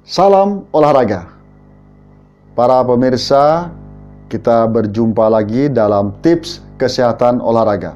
Salam olahraga. Para pemirsa, kita berjumpa lagi dalam tips kesehatan olahraga.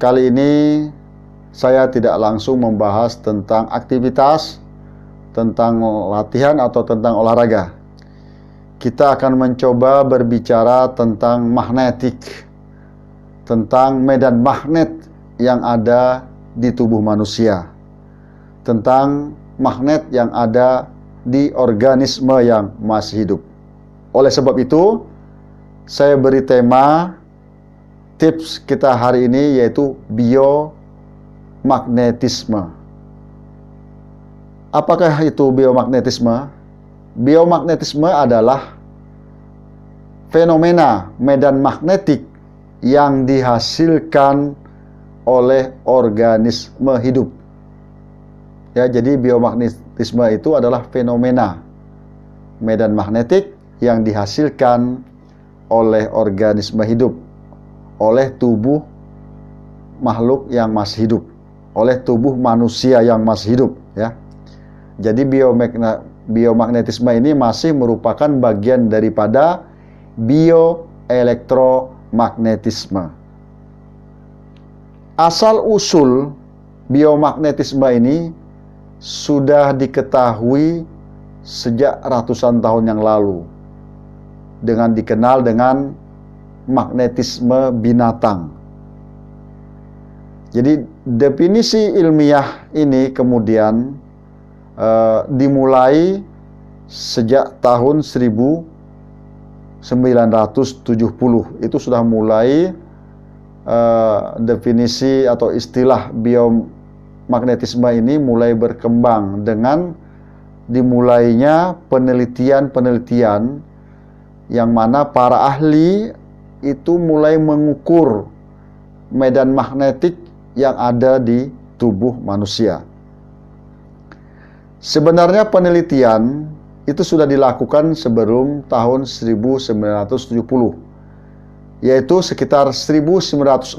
Kali ini saya tidak langsung membahas tentang aktivitas, tentang latihan atau tentang olahraga. Kita akan mencoba berbicara tentang magnetik, tentang medan magnet yang ada di tubuh manusia, tentang magnet yang ada di organisme yang masih hidup. Oleh sebab itu, saya beri tema tips kita hari ini yaitu biomagnetisme. Apakah itu biomagnetisme? Biomagnetisme adalah fenomena medan magnetik yang dihasilkan oleh organisme hidup. Ya, jadi biomagnetisme itu adalah fenomena medan magnetik yang dihasilkan oleh organisme hidup, oleh tubuh makhluk yang masih hidup, oleh tubuh manusia yang masih hidup, ya. Jadi biomagnetisme ini masih merupakan bagian daripada bioelektromagnetisme. Asal usul biomagnetisme ini sudah diketahui sejak ratusan tahun yang lalu dengan dikenal dengan magnetisme binatang. Jadi definisi ilmiah ini kemudian dimulai sejak tahun 1970. Itu sudah mulai definisi atau istilah biomagnetisme ini mulai berkembang dengan dimulainya penelitian-penelitian yang mana para ahli itu mulai mengukur medan magnetik yang ada di tubuh manusia. Sebenarnya penelitian itu sudah dilakukan sebelum tahun 1970, yaitu sekitar 1963.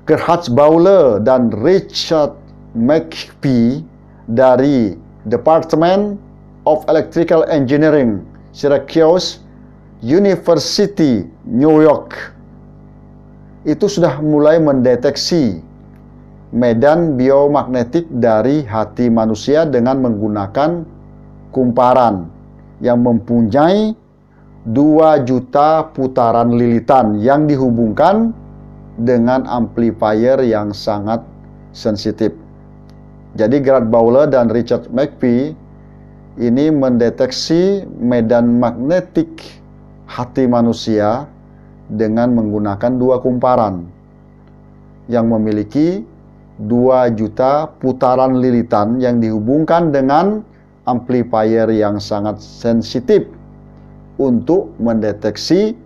Gerhard Bauer dan Richard McPhee dari Department of Electrical Engineering, Syracuse University, New York, itu sudah mulai mendeteksi medan biomagnetik dari hati manusia dengan menggunakan kumparan yang mempunyai 2 juta putaran lilitan yang dihubungkan dengan amplifier yang sangat sensitif. Jadi Gerhard Bauer dan Richard McPhee ini mendeteksi medan magnetik hati manusia dengan menggunakan 2 kumparan yang memiliki 2 juta putaran lilitan yang dihubungkan dengan amplifier yang sangat sensitif untuk mendeteksi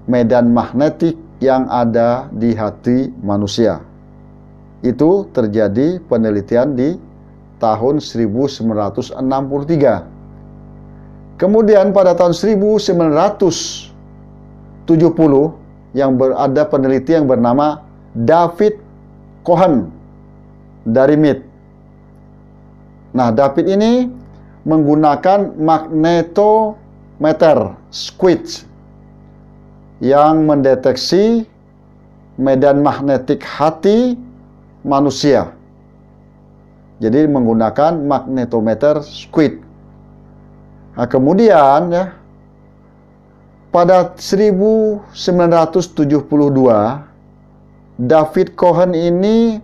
medan magnetik yang ada di hati manusia. Itu terjadi penelitian di tahun 1963. Kemudian pada tahun 1970 ada peneliti yang bernama David Cohen dari MIT. Nah, David ini menggunakan magnetometer squid yang mendeteksi medan magnetik hati manusia. Jadi menggunakan magnetometer squid. Nah, kemudian ya, pada 1972 David Cohen ini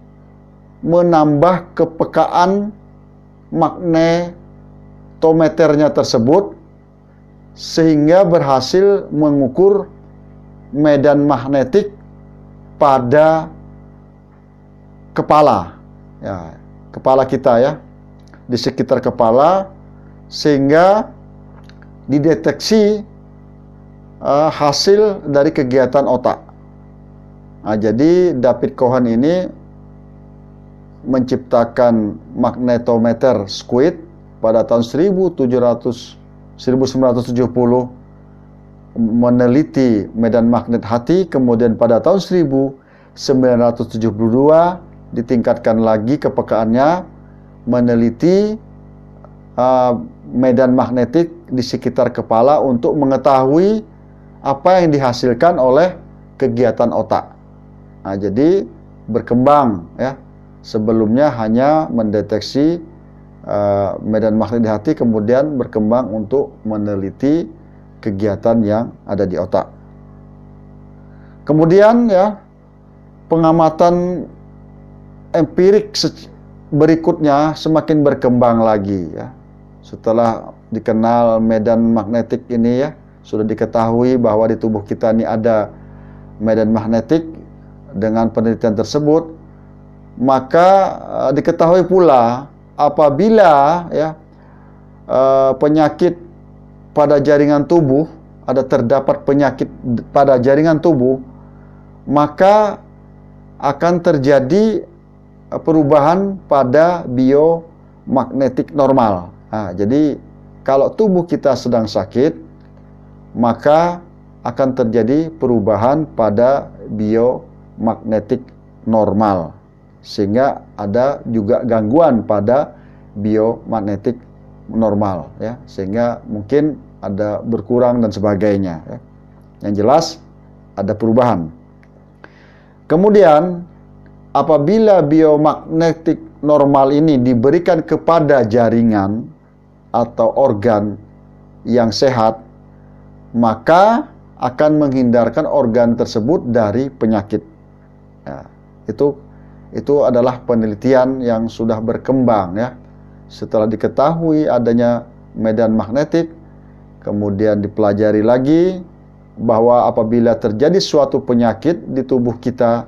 menambah kepekaan magnetometernya tersebut sehingga berhasil mengukur medan magnetik pada kepala, ya, kepala kita ya, di sekitar kepala, sehingga dideteksi hasil dari kegiatan otak. Nah, jadi David Cohen ini menciptakan magnetometer squid pada tahun 1970, meneliti medan magnet hati. Kemudian pada tahun 1972 ditingkatkan lagi kepekaannya meneliti medan magnetik di sekitar kepala untuk mengetahui apa yang dihasilkan oleh kegiatan otak. Nah, jadi berkembang ya. Sebelumnya hanya mendeteksi medan magnet di hati, kemudian berkembang untuk meneliti kegiatan yang ada di otak. Kemudian ya, pengamatan empirik berikutnya semakin berkembang lagi ya. Setelah dikenal medan magnetik ini ya, sudah diketahui bahwa di tubuh kita ini ada medan magnetik. Dengan penelitian tersebut, maka diketahui pula apabila ya penyakit pada jaringan tubuh, terdapat penyakit pada jaringan tubuh, maka akan terjadi perubahan pada biomagnetik normal. Nah, jadi kalau tubuh kita sedang sakit, maka akan terjadi perubahan pada biomagnetik normal, sehingga ada juga gangguan pada biomagnetik normal ya, sehingga mungkin ada berkurang dan sebagainya ya. Yang jelas ada perubahan. Kemudian apabila biomagnetik normal ini diberikan kepada jaringan atau organ yang sehat, maka akan menghindarkan organ tersebut dari penyakit. Ya, itu adalah penelitian yang sudah berkembang ya. Setelah diketahui adanya medan magnetik, kemudian dipelajari lagi bahwa apabila terjadi suatu penyakit di tubuh kita,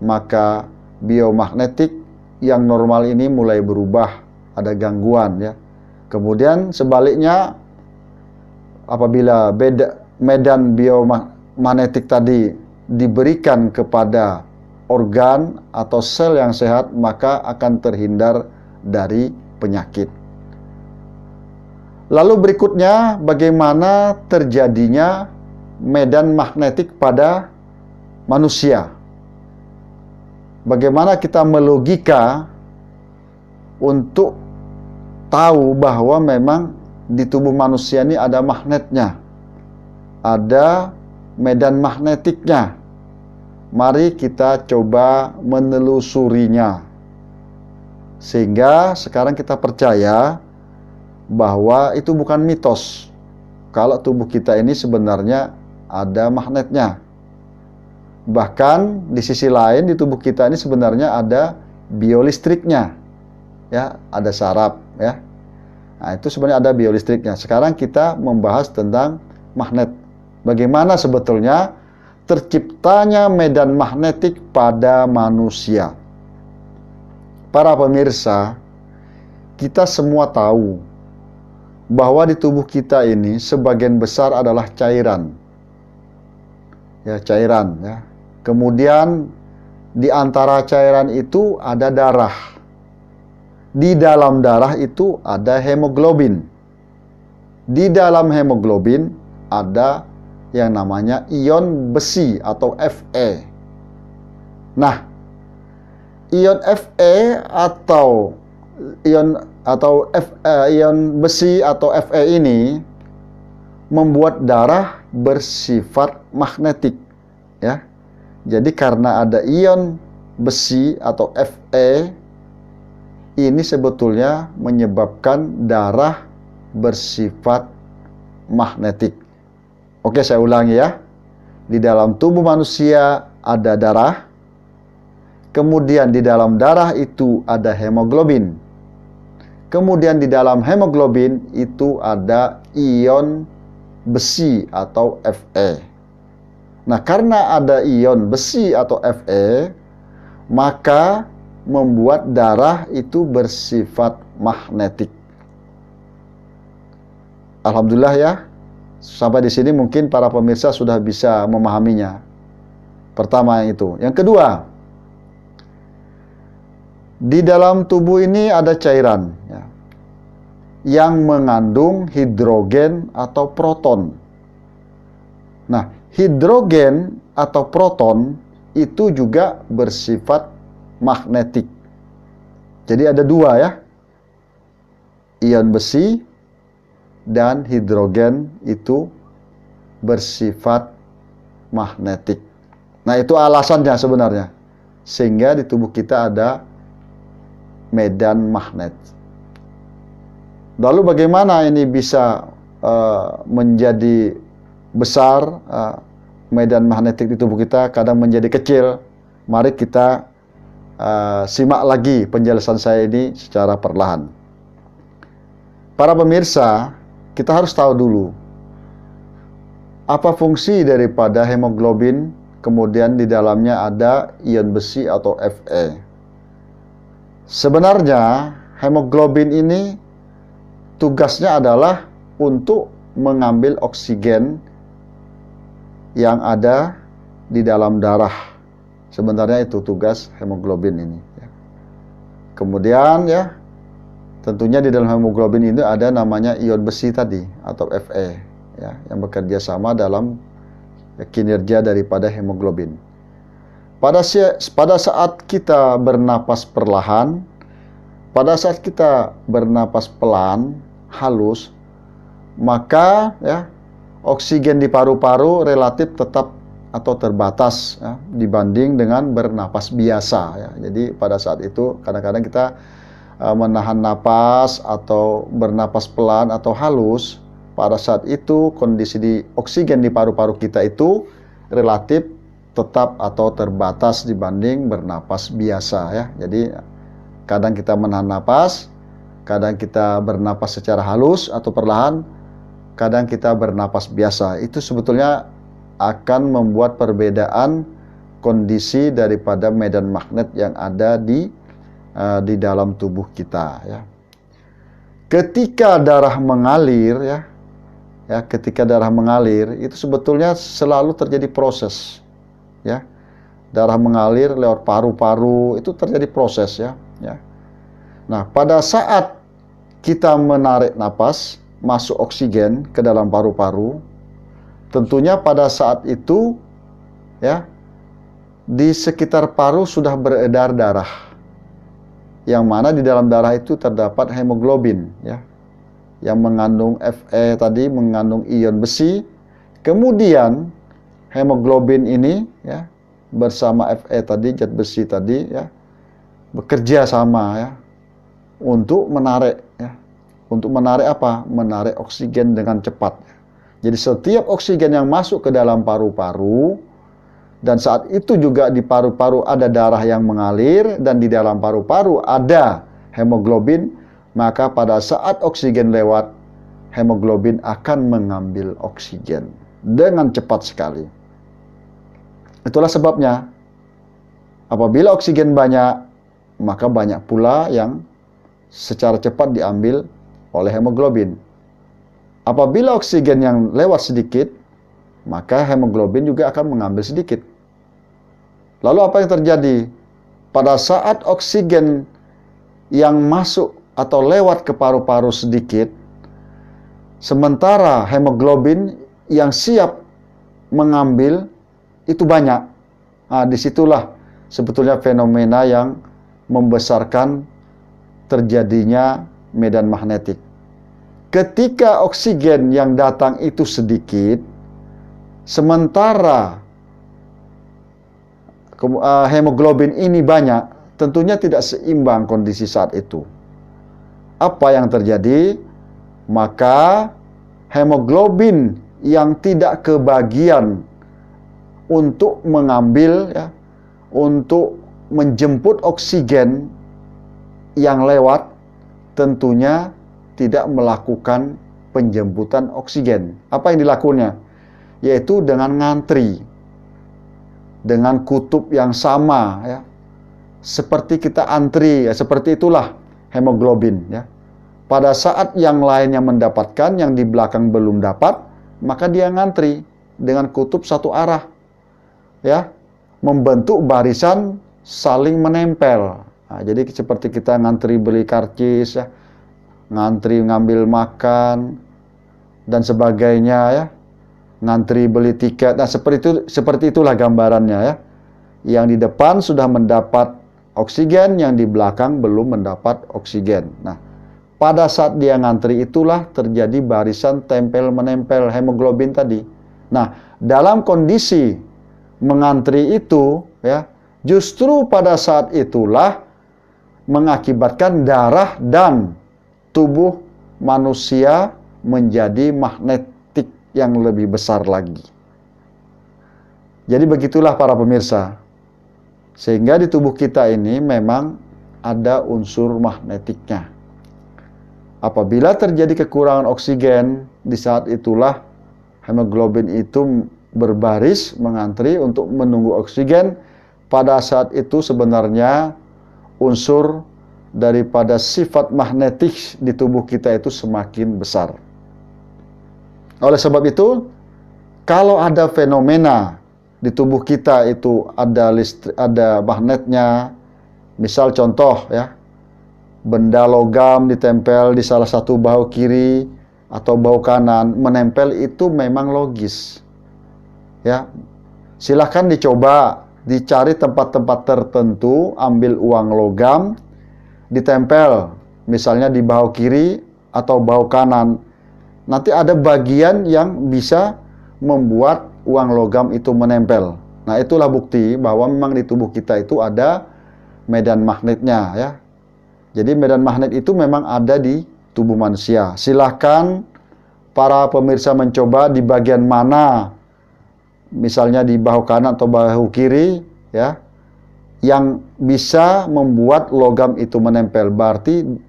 maka biomagnetik yang normal ini mulai berubah, ada gangguan ya. Kemudian sebaliknya, apabila medan biomagnetik tadi diberikan kepada organ atau sel yang sehat, maka akan terhindar dari penyakit. Lalu berikutnya, bagaimana terjadinya medan magnetik pada manusia? Bagaimana kita melogika untuk tahu bahwa memang di tubuh manusia ini ada magnetnya, ada medan magnetiknya. Mari kita coba menelusurinya, sehingga sekarang kita percaya bahwa itu bukan mitos. Kalau tubuh kita ini sebenarnya ada magnetnya. Bahkan di sisi lain di tubuh kita ini sebenarnya ada biolistriknya. Ya, ada saraf ya. Nah, itu sebenarnya ada biolistriknya. Sekarang kita membahas tentang magnet. Bagaimana sebetulnya terciptanya medan magnetik pada manusia. Para pemirsa, kita semua tahu bahwa di tubuh kita ini sebagian besar adalah cairan. Ya, cairan ya. Kemudian di antara cairan itu ada darah. Di dalam darah itu ada hemoglobin. Di dalam hemoglobin ada yang namanya ion besi atau Fe. Nah, ion Fe atau ion besi atau Fe ini membuat darah bersifat magnetik ya. Jadi karena ada ion besi atau Fe ini sebetulnya menyebabkan darah bersifat magnetik. Oke, saya ulangi ya. Di dalam tubuh manusia ada darah. Kemudian di dalam darah itu ada hemoglobin. Kemudian di dalam hemoglobin itu ada ion besi atau Fe. Nah, karena ada ion besi atau Fe, maka membuat darah itu bersifat magnetik. Alhamdulillah ya. Sampai di sini mungkin para pemirsa sudah bisa memahaminya. Pertama yang itu. Yang kedua, di dalam tubuh ini ada cairan ya, yang mengandung hidrogen atau proton. Nah, hidrogen atau proton itu juga bersifat magnetik. Jadi ada dua ya. ion besi dan hidrogen itu bersifat magnetik. Nah, itu alasannya sebenarnya. Sehingga di tubuh kita ada medan magnet. Lalu bagaimana ini bisa menjadi besar, medan magnetik di tubuh kita kadang menjadi kecil? Mari kita simak lagi penjelasan saya ini secara perlahan. Para pemirsa, kita harus tahu dulu apa fungsi daripada hemoglobin, kemudian di dalamnya ada ion besi atau Fe. Sebenarnya hemoglobin ini tugasnya adalah untuk mengambil oksigen yang ada di dalam darah. Sebenarnya itu tugas hemoglobin ini. Kemudian ya, tentunya di dalam hemoglobin ini ada namanya ion besi tadi atau Fe, ya, yang bekerja sama dalam kinerja daripada hemoglobin. Pada saat kita bernapas perlahan, pada saat kita bernapas pelan, halus, maka ya, oksigen di paru-paru relatif tetap atau terbatas ya, dibanding dengan bernapas biasa ya. Jadi pada saat itu kadang-kadang kita menahan napas atau bernapas pelan atau halus. Pada saat itu kondisi di oksigen di paru-paru kita itu relatif tetap atau terbatas dibanding bernapas biasa ya. Jadi kadang kita menahan napas, kadang kita bernapas secara halus atau perlahan, kadang kita bernapas biasa. Itu sebetulnya akan membuat perbedaan kondisi daripada medan magnet yang ada di dalam tubuh kita ya. Ketika darah mengalir ya, ketika darah mengalir itu sebetulnya selalu terjadi proses ya. Darah mengalir lewat paru-paru itu terjadi proses ya. Nah, pada saat kita menarik napas, masuk oksigen ke dalam paru-paru, tentunya pada saat itu ya, di sekitar paru sudah beredar darah. Yang mana di dalam darah itu terdapat hemoglobin ya, yang mengandung Fe tadi, mengandung ion besi. Kemudian hemoglobin ini ya bersama Fe tadi, zat besi tadi ya, bekerja sama ya untuk menarik ya. Untuk menarik apa? Menarik oksigen dengan cepat. Jadi setiap oksigen yang masuk ke dalam paru-paru, dan saat itu juga di paru-paru ada darah yang mengalir, dan di dalam paru-paru ada hemoglobin, maka pada saat oksigen lewat, hemoglobin akan mengambil oksigen dengan cepat sekali. Itulah sebabnya apabila oksigen banyak, maka banyak pula yang secara cepat diambil oleh hemoglobin. Apabila oksigen yang lewat sedikit, maka hemoglobin juga akan mengambil sedikit. Lalu apa yang terjadi? Pada saat oksigen yang masuk atau lewat ke paru-paru sedikit, sementara hemoglobin yang siap mengambil itu banyak. Nah, disitulah sebetulnya fenomena yang membesarkan terjadinya medan magnetik. Ketika oksigen yang datang itu sedikit, sementara hemoglobin ini banyak, tentunya tidak seimbang kondisi saat itu. Apa yang terjadi? Maka hemoglobin yang tidak kebagian untuk mengambil ya, untuk menjemput oksigen yang lewat, tentunya tidak melakukan penjemputan oksigen. Apa yang dilakukannya? Yaitu dengan ngantri, dengan kutub yang sama ya. Seperti kita antri ya, seperti itulah hemoglobin ya. Pada saat yang lainnya mendapatkan, yang di belakang belum dapat, maka dia ngantri dengan kutub satu arah ya, membentuk barisan saling menempel. Nah, jadi seperti kita ngantri beli karcis ya, ngantri ngambil makan dan sebagainya ya, ngantri beli tiket. Nah, seperti itulah gambarannya ya. Yang di depan sudah mendapat oksigen, yang di belakang belum mendapat oksigen. Nah, pada saat dia ngantri itulah terjadi barisan tempel-menempel hemoglobin tadi. Nah, dalam kondisi mengantri itu, ya, justru pada saat itulah mengakibatkan darah dan tubuh manusia menjadi magnetik yang lebih besar lagi. Jadi begitulah para pemirsa. Sehingga di tubuh kita ini memang ada unsur magnetiknya. Apabila terjadi kekurangan oksigen, di saat itulah hemoglobin itu berbaris mengantri untuk menunggu oksigen. Pada saat itu sebenarnya unsur daripada sifat magnetik di tubuh kita itu semakin besar. Oleh sebab itu, kalau ada fenomena di tubuh kita itu ada magnetnya, misal contoh ya, benda logam ditempel di salah satu bahu kiri atau bahu kanan, menempel itu memang logis. Ya, silahkan dicoba, dicari tempat-tempat tertentu, ambil uang logam, ditempel, misalnya di bahu kiri atau bahu kanan. Nanti ada bagian yang bisa membuat uang logam itu menempel. Nah, itulah bukti bahwa memang di tubuh kita itu ada medan magnetnya ya. Jadi medan magnet itu memang ada di tubuh manusia. Silahkan para pemirsa mencoba di bagian mana, misalnya di bahu kanan atau bahu kiri ya, yang bisa membuat logam itu menempel.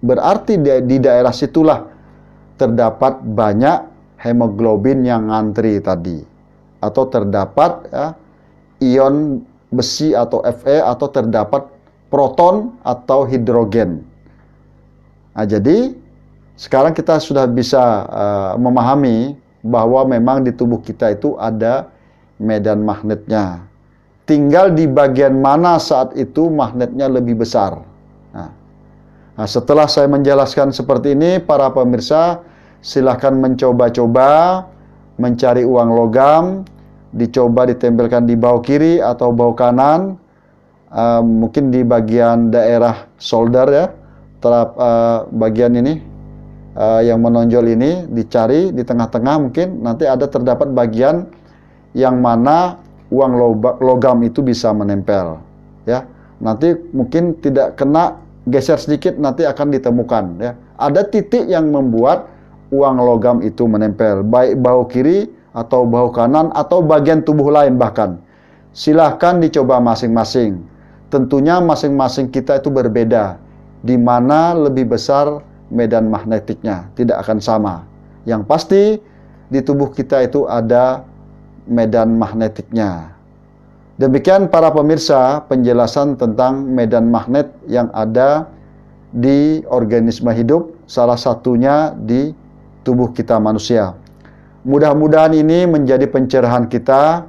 Berarti di daerah situlah terdapat banyak hemoglobin yang ngantri tadi, atau terdapat ya, ion besi atau Fe, atau terdapat proton atau hidrogen. Nah, jadi sekarang kita sudah bisa memahami bahwa memang di tubuh kita itu ada medan magnetnya. Tinggal di bagian mana saat itu magnetnya lebih besar. Nah, setelah saya menjelaskan seperti ini, para pemirsa silahkan mencoba-coba mencari uang logam, dicoba ditempelkan di bahu kiri atau bahu kanan, mungkin di bagian daerah shoulder ya, bagian ini yang menonjol ini dicari di tengah-tengah, mungkin nanti ada terdapat bagian yang mana uang logam itu bisa menempel ya. Nanti mungkin tidak kena, geser sedikit nanti akan ditemukan ya. Ada titik yang membuat uang logam itu menempel, baik bahu kiri atau bahu kanan atau bagian tubuh lain bahkan. Silahkan dicoba masing-masing. Tentunya masing-masing kita itu berbeda. Di mana lebih besar medan magnetiknya, tidak akan sama. Yang pasti di tubuh kita itu ada medan magnetiknya. Demikian para pemirsa penjelasan tentang medan magnet yang ada di organisme hidup, salah satunya di tubuh kita manusia. Mudah-mudahan ini menjadi pencerahan kita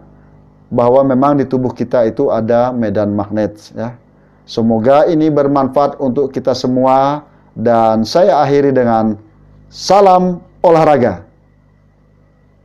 bahwa memang di tubuh kita itu ada medan magnet ya. Semoga ini bermanfaat untuk kita semua, dan saya akhiri dengan salam olahraga.